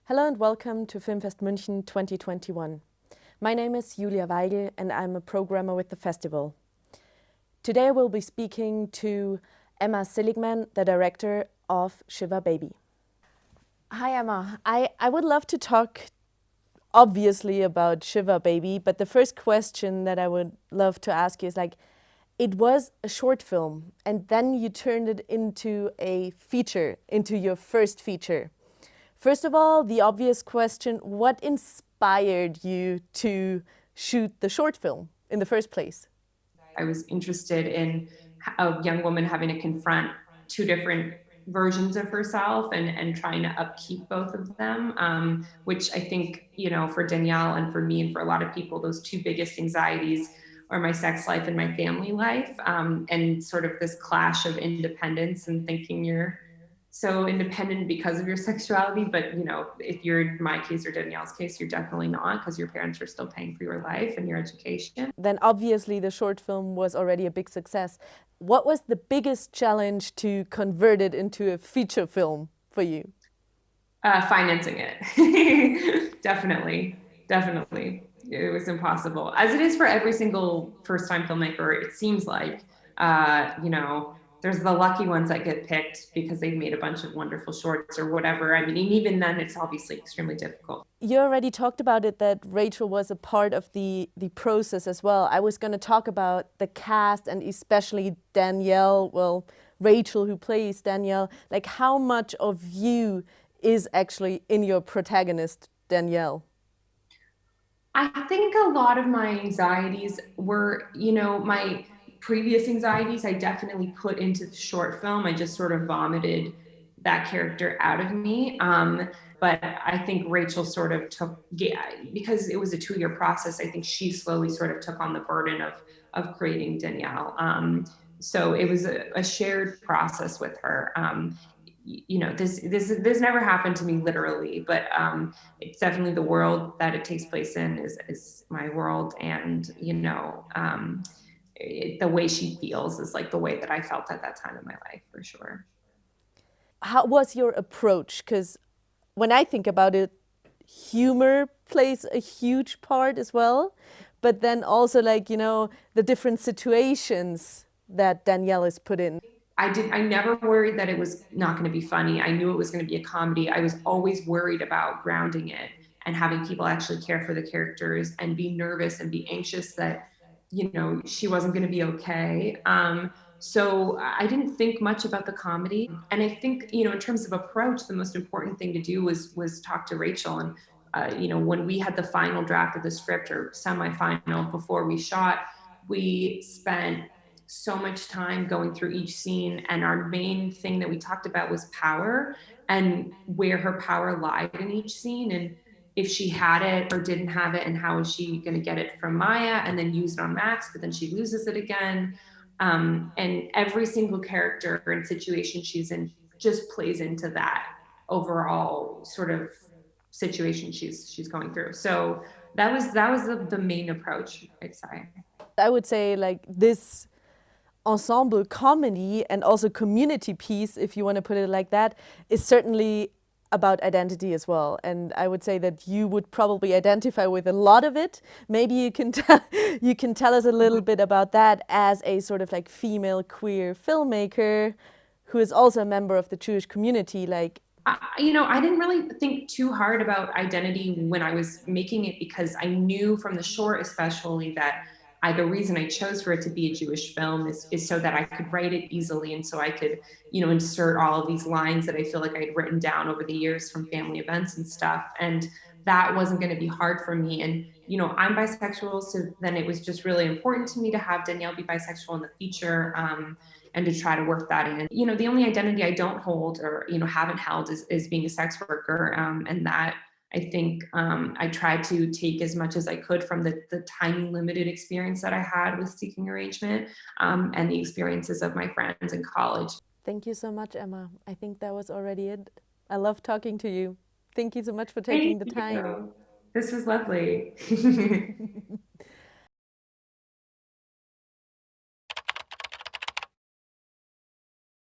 Hello and welcome to FILMFEST München 2021. My name is Julia Weigl and I'm a programmer with the festival. Today I will be speaking to Emma Seligman, the director of Shiva Baby. Hi Emma, I would love to talk obviously about Shiva Baby, but the first question that I would love to ask you is it was a short film and then you turned it into a feature, into your first feature. First of all, the obvious question, what inspired you to shoot the short film in the first place? I was interested in a young woman having to confront two different versions of herself and trying to upkeep both of them, which I think, for Danielle and for me and for a lot of people, those two biggest anxieties are my sex life and my family life, and sort of this clash of independence and thinking you're so independent because of your sexuality, but if you're in my case or Danielle's case, you're definitely not, because your parents are still paying for your life and your education. Then obviously the short film was already a big success. What was the biggest challenge to convert it into a feature film for you? Financing it. Definitely. It was impossible, as it is for every single first-time filmmaker. It seems like, there's the lucky ones that get picked because they've made a bunch of wonderful shorts or whatever. I mean, even then, it's obviously extremely difficult. You already talked about it, that Rachel was a part of the process as well. I was going to talk about the cast and especially Danielle, well, Rachel, who plays Danielle. Like, how much of you is actually in your protagonist, Danielle? I think a lot of my anxieties were, my previous anxieties I definitely put into the short film. I just sort of vomited that character out of me. But I think Rachel sort of took, yeah, because it was a 2-year process, I think she slowly sort of took on the burden of creating Danielle. So it was a shared process with her. This never happened to me literally, but it's definitely the world that it takes place in is my world, and the way she feels is like the way that I felt at that time in my life, for sure. How was your approach? Because when I think about it, humor plays a huge part as well, but then also the different situations that Danielle is put in. I never worried that it was not going to be funny. I knew it was going to be a comedy. I was always worried about grounding it and having people actually care for the characters and be nervous and be anxious that, she wasn't going to be okay. So I didn't think much about the comedy. And I think, in terms of approach, the most important thing to do was talk to Rachel. And, when we had the final draft of the script, or semi-final, before we shot, we spent so much time going through each scene, and our main thing that we talked about was power and where her power lied in each scene, and if she had it or didn't have it, and how is she going to get it from Maya and then use it on Max, but then she loses it again. And every single character and situation she's in just plays into that overall sort of situation she's going through. So that was the main approach, I'd say. I would say this ensemble comedy and also community piece, if you want to put it like that, is certainly about identity as well. And I would say that you would probably identify with a lot of it. Maybe you can you can tell us a little bit about that as a sort of female queer filmmaker who is also a member of the Jewish community. I didn't really think too hard about identity when I was making it, because I knew from the short especially that the reason I chose for it to be a Jewish film is so that I could write it easily, and so I could, insert all of these lines that I feel like I had written down over the years from family events and stuff. And that wasn't going to be hard for me. And, I'm bisexual, so then it was just really important to me to have Danielle be bisexual in the feature, and to try to work that in. The only identity I don't hold, or, haven't held, is being a sex worker. And that, I think, I tried to take as much as I could from the tiny limited experience that I had with seeking arrangement, and the experiences of my friends in college. Thank you so much, Emma. I think that was already it. I love talking to you. Thank you so much for taking Thank the time. you. This was lovely.